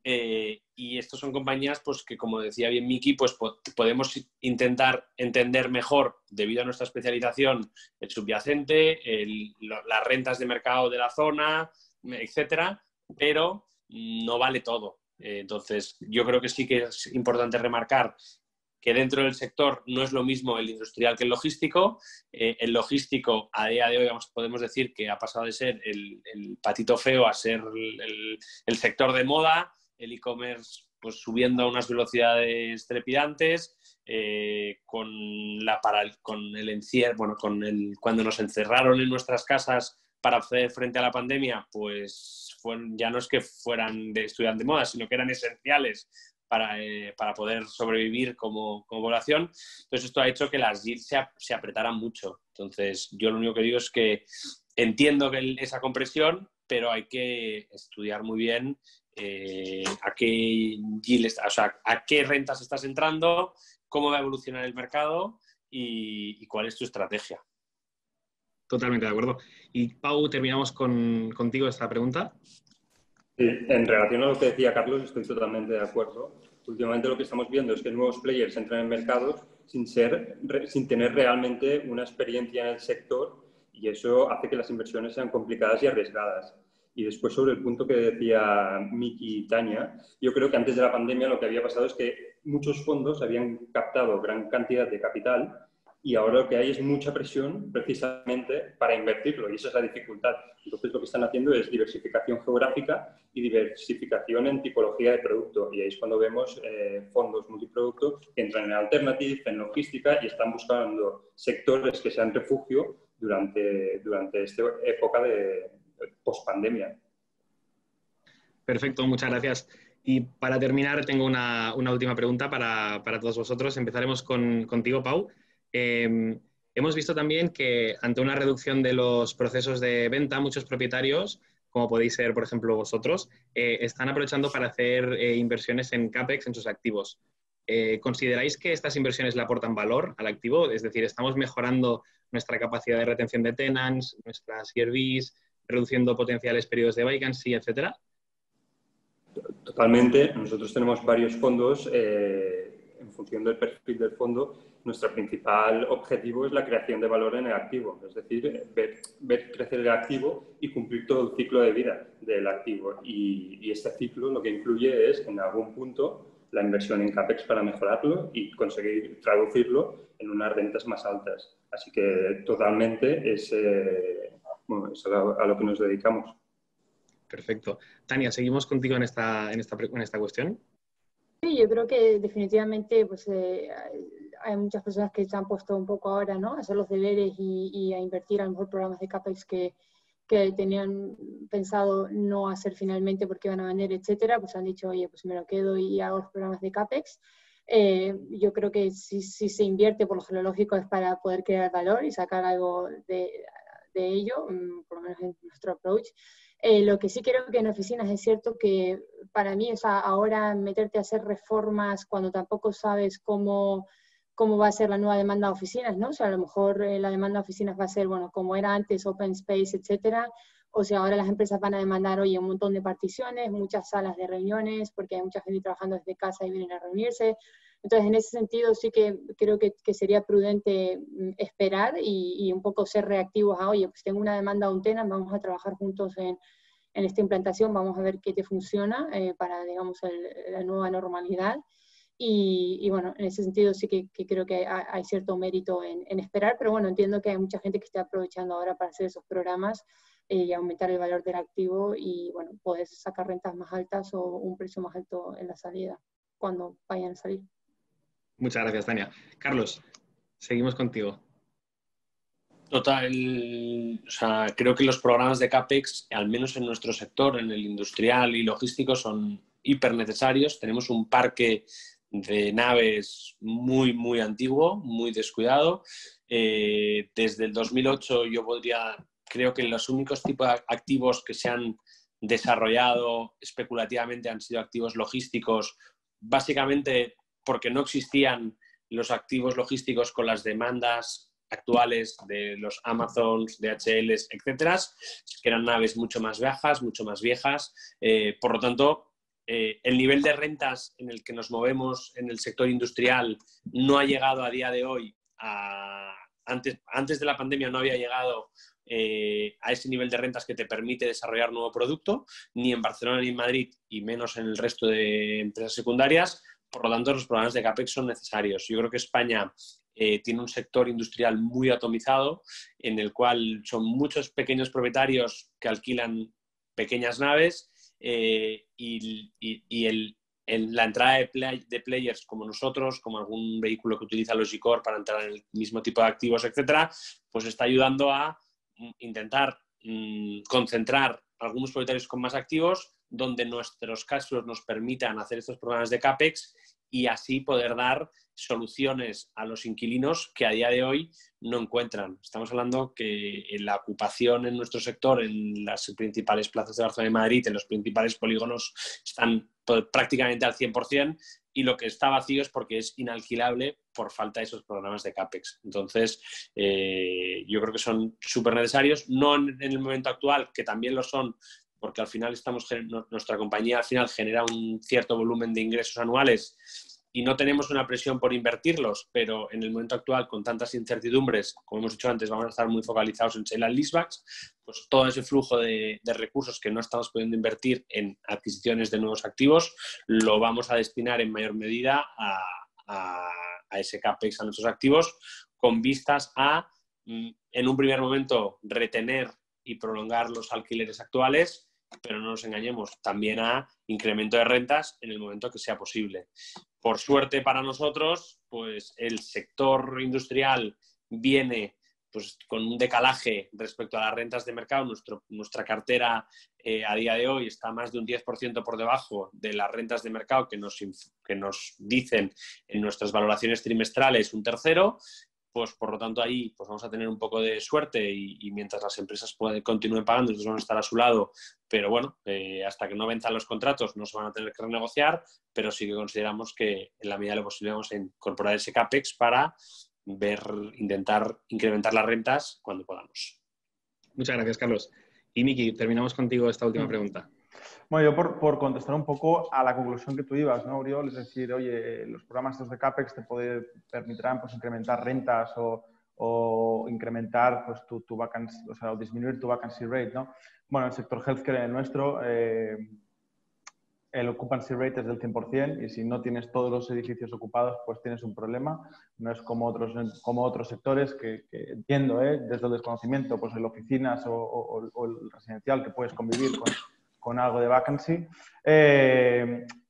Y estos son compañías pues, que, como decía bien Miki, pues podemos intentar entender mejor, debido a nuestra especialización, el subyacente, las rentas de mercado de la zona, etcétera, pero no vale todo. Entonces, yo creo que sí que es importante remarcar que dentro del sector no es lo mismo el industrial que el logístico. El logístico, a día de hoy, podemos decir que ha pasado de ser el patito feo a ser el sector de moda, el e-commerce pues subiendo a unas velocidades trepidantes, con el encierro, cuando nos encerraron en nuestras casas para hacer frente a la pandemia, pues ya no es que fueran de estudiantes de moda, sino que eran esenciales para poder sobrevivir como población. Entonces esto ha hecho que las yields se apretaran mucho. Entonces yo lo único que digo es que entiendo esa compresión, pero hay que estudiar muy bien a qué yields, o sea, a qué rentas estás entrando, cómo va a evolucionar el mercado y cuál es tu estrategia. Totalmente de acuerdo. Y Pau, terminamos contigo esta pregunta. Sí, en relación a lo que decía Carlos, estoy totalmente de acuerdo. Últimamente lo que estamos viendo es que nuevos players entran en mercados sin tener realmente una experiencia en el sector, y eso hace que las inversiones sean complicadas y arriesgadas. Y después, sobre el punto que decía Miki y Tania, yo creo que antes de la pandemia lo que había pasado es que muchos fondos habían captado gran cantidad de capital y ahora lo que hay es mucha presión precisamente para invertirlo, y esa es la dificultad. Entonces lo que están haciendo es diversificación geográfica y diversificación en tipología de producto, y ahí es cuando vemos fondos multiproducto que entran en alternative, en logística, y están buscando sectores que sean refugio durante esta época de post-pandemia. Perfecto, muchas gracias. Y para terminar, tengo una última pregunta para todos vosotros. Empezaremos contigo, Pau. Hemos visto también que ante una reducción de los procesos de venta, muchos propietarios como podéis ser, por ejemplo, vosotros, están aprovechando para hacer inversiones en CAPEX en sus activos. ¿Consideráis que estas inversiones le aportan valor al activo? Es decir, ¿estamos mejorando nuestra capacidad de retención de tenants, nuestras ERVs, reduciendo potenciales periodos de vacancy, etcétera? Totalmente. Nosotros tenemos varios fondos. En función del perfil del fondo, nuestro principal objetivo es la creación de valor en el activo. Es decir, ver crecer el activo y cumplir todo el ciclo de vida del activo. Y este ciclo lo que incluye es, en algún punto, la inversión en CAPEX para mejorarlo y conseguir traducirlo en unas rentas más altas. Así que totalmente es a lo que nos dedicamos. Perfecto. Tania, seguimos contigo en esta cuestión. Sí, yo creo que definitivamente pues, hay muchas personas que se han puesto un poco ahora, ¿no?, a hacer los deberes y a invertir a lo mejor programas de CAPEX que tenían pensado no hacer finalmente porque iban a vender, etcétera, pues han dicho, oye, pues me lo quedo y hago los programas de CAPEX. Yo creo que si se invierte, por lo lógico es para poder crear valor y sacar algo de ello, por lo menos en nuestro approach. Lo que sí creo que en oficinas es cierto que para mí, o sea, ahora meterte a hacer reformas cuando tampoco sabes cómo va a ser la nueva demanda de oficinas, ¿no? O sea, a lo mejor la demanda de oficinas va a ser, bueno, como era antes, open space, etcétera. O sea, ahora las empresas van a demandar, oye, un montón de particiones, muchas salas de reuniones, porque hay mucha gente trabajando desde casa y vienen a reunirse. Entonces, en ese sentido, sí que creo que sería prudente esperar y un poco ser reactivos a, oye, pues tengo una demanda de un tenant, vamos a trabajar juntos en esta implantación, vamos a ver qué te funciona para, digamos, la nueva normalidad. Y bueno, en ese sentido sí que creo que hay cierto mérito en esperar, pero bueno, entiendo que hay mucha gente que está aprovechando ahora para hacer esos programas y aumentar el valor del activo y bueno, poder sacar rentas más altas o un precio más alto en la salida, cuando vayan a salir. Muchas gracias, Tania. Carlos, seguimos contigo. Total, o sea, creo que los programas de CAPEX, al menos en nuestro sector, en el industrial y logístico, son hiper necesarios. Tenemos un parque de naves muy, muy antiguo, muy descuidado. Desde el 2008 creo que los únicos tipos de activos que se han desarrollado especulativamente han sido activos logísticos, básicamente porque no existían los activos logísticos con las demandas actuales de los Amazons, DHLs, etcétera, que eran naves mucho más bajas, mucho más viejas. Por lo tanto, el nivel de rentas en el que nos movemos en el sector industrial no ha llegado a día de hoy antes de la pandemia no había llegado a ese nivel de rentas que te permite desarrollar nuevo producto, ni en Barcelona ni en Madrid, y menos en el resto de empresas secundarias. Por lo tanto, los programas de CAPEX son necesarios. Yo creo que España tiene un sector industrial muy atomizado, en el cual son muchos pequeños propietarios que alquilan pequeñas naves y la entrada de players como nosotros, como algún vehículo que utiliza Logicore para entrar en el mismo tipo de activos, etcétera, pues está ayudando a intentar concentrar algunos propietarios con más activos donde nuestros cash flows nos permitan hacer estos programas de CAPEX y así poder dar soluciones a los inquilinos que a día de hoy no encuentran. Estamos hablando que la ocupación en nuestro sector, en las principales plazas de Barcelona y Madrid, en los principales polígonos, están prácticamente al 100%, y lo que está vacío es porque es inalquilable por falta de esos programas de CAPEX. Entonces, yo creo que son súper necesarios, no en el momento actual, que también lo son, porque al final nuestra compañía al final genera un cierto volumen de ingresos anuales y no tenemos una presión por invertirlos, pero en el momento actual, con tantas incertidumbres, como hemos dicho antes, vamos a estar muy focalizados en sale and leasebacks, pues todo ese flujo de recursos que no estamos pudiendo invertir en adquisiciones de nuevos activos, lo vamos a destinar en mayor medida a ese CAPEX, a nuestros activos, con vistas a, en un primer momento, retener y prolongar los alquileres actuales, pero no nos engañemos, también a incremento de rentas en el momento que sea posible. Por suerte para nosotros, pues el sector industrial viene pues con un decalaje respecto a las rentas de mercado. Nuestra cartera a día de hoy está más de un 10% por debajo de las rentas de mercado que nos dicen en nuestras valoraciones trimestrales un tercero, pues por lo tanto ahí pues vamos a tener un poco de suerte y mientras las empresas continúen pagando, nosotros vamos a estar a su lado, pero bueno, hasta que no venzan los contratos no se van a tener que renegociar, pero sí que consideramos que en la medida de lo posible vamos a incorporar ese CAPEX para intentar incrementar las rentas cuando podamos. Muchas gracias, Carlos. Y Miki, terminamos contigo esta última pregunta. Bueno, yo por contestar un poco a la conclusión que tú ibas, ¿no, Oriol? Es decir, oye, los programas estos de CAPEX te permitirán pues, incrementar rentas o incrementar pues, tu vacancy, o sea, o disminuir tu vacancy rate, ¿no? Bueno, el sector healthcare en el nuestro, el occupancy rate es del 100% y si no tienes todos los edificios ocupados, pues tienes un problema. No es como otros sectores que entiendo, desde el desconocimiento, pues en oficinas o el residencial que puedes convivir con algo de vacancy.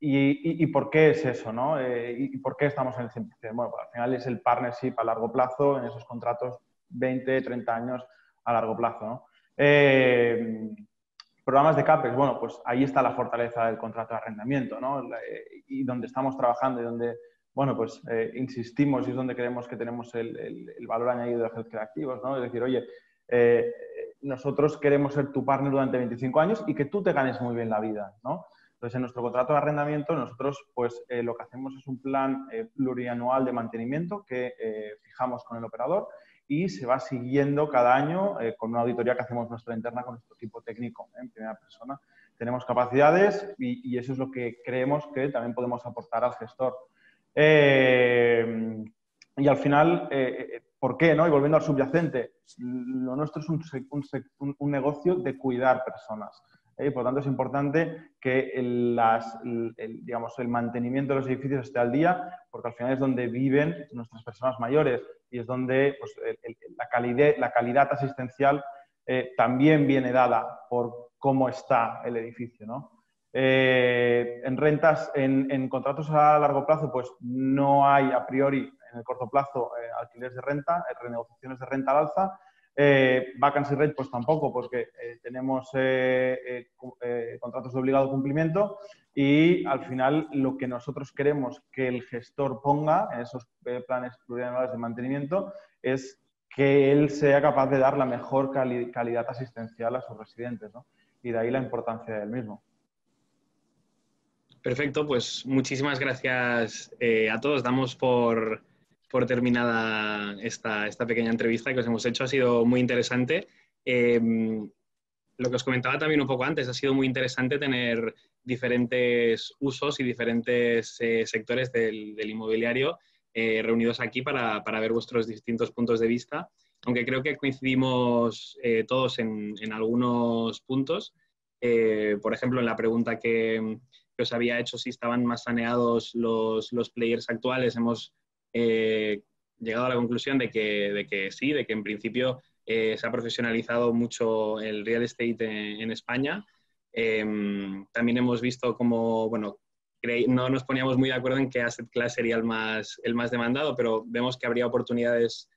¿Y por qué es eso, no? ¿Y por qué estamos en el 100%? Bueno, pues al final es el partnership a largo plazo en esos contratos 20, 30 años a largo plazo, ¿no? Programas de CAPEX, bueno, pues ahí está la fortaleza del contrato de arrendamiento, ¿no? Y donde estamos trabajando y donde, bueno, pues insistimos y es donde creemos que tenemos el valor añadido de healthcare activos, ¿no? Es decir, oye, nosotros queremos ser tu partner durante 25 años y que tú te ganes muy bien la vida, ¿no? Entonces, en nuestro contrato de arrendamiento, nosotros, pues, lo que hacemos es un plan plurianual de mantenimiento que fijamos con el operador y se va siguiendo cada año con una auditoría que hacemos nuestra interna con nuestro equipo técnico en primera persona. Tenemos capacidades y eso es lo que creemos que también podemos aportar al gestor. Y al final, ¿por qué, no? Y volviendo al subyacente, lo nuestro es un negocio de cuidar personas. Por lo tanto, es importante que digamos, el mantenimiento de los edificios esté al día, porque al final es donde viven nuestras personas mayores y es donde pues, la calidad asistencial también viene dada por cómo está el edificio, ¿no? En rentas, en contratos a largo plazo, pues no hay a priori en el corto plazo alquileres de renta, renegociaciones de renta al alza. Vacancy rate, pues tampoco, porque tenemos contratos de obligado cumplimiento y al final lo que nosotros queremos que el gestor ponga en esos planes plurianuales de mantenimiento es que él sea capaz de dar la mejor calidad asistencial a sus residentes, ¿no? Y de ahí la importancia del mismo. Perfecto, pues muchísimas gracias a todos. Damos por terminada esta pequeña entrevista que os hemos hecho. Ha sido muy interesante. Lo que os comentaba también un poco antes, ha sido muy interesante tener diferentes usos y diferentes sectores del inmobiliario reunidos aquí para ver vuestros distintos puntos de vista, aunque creo que coincidimos todos en algunos puntos. Por ejemplo, en la pregunta que os había hecho si estaban más saneados los players actuales, hemos llegado a la conclusión de que sí, de que en principio se ha profesionalizado mucho el real estate en España. También hemos visto como, bueno, no nos poníamos muy de acuerdo en qué asset class sería el más demandado, pero vemos que habría oportunidades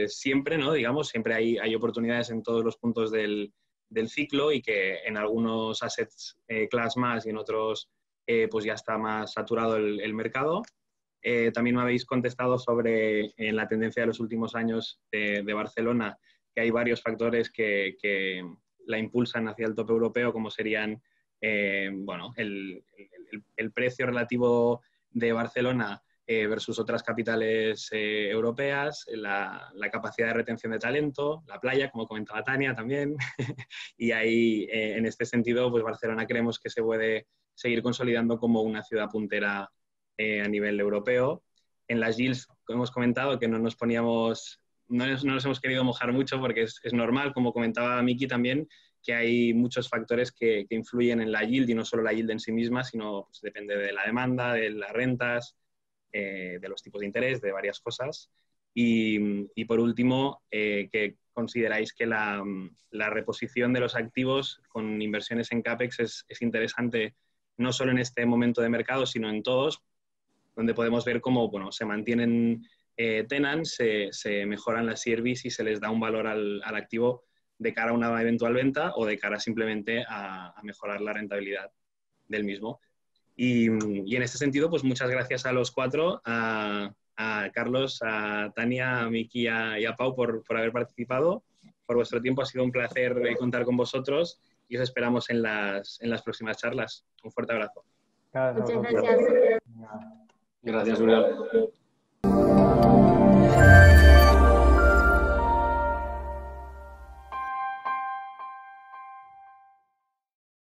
siempre, ¿no? Digamos, siempre hay oportunidades en todos los puntos del ciclo y que en algunos assets class más y en otros pues ya está más saturado el mercado. También me habéis contestado sobre la tendencia de los últimos años de Barcelona, que hay varios factores que la impulsan hacia el top europeo, como serían bueno, el precio relativo de Barcelona versus otras capitales europeas, la capacidad de retención de talento, la playa, como comentaba Tania también. Y ahí, en este sentido, pues Barcelona creemos que se puede seguir consolidando como una ciudad puntera a nivel europeo. En las yields hemos comentado que no nos hemos querido mojar mucho porque es normal, como comentaba Miki también, que hay muchos factores que influyen en la yield y no solo la yield en sí misma, sino pues, depende de la demanda, de las rentas, de los tipos de interés, de varias cosas. Y por último, que consideráis que la reposición de los activos con inversiones en CAPEX es interesante no solo en este momento de mercado, sino en todos, donde podemos ver cómo bueno, se mantienen tenants, se mejoran las CRVs y se les da un valor al activo de cara a una eventual venta o de cara simplemente a mejorar la rentabilidad del mismo. Y en este sentido, pues muchas gracias a los cuatro, a a Carlos, a Tania, a Miki y a Pau por haber participado, por vuestro tiempo. Ha sido un placer contar con vosotros y os esperamos en las próximas charlas. Un fuerte abrazo. Muchas gracias. Gracias, Uriel.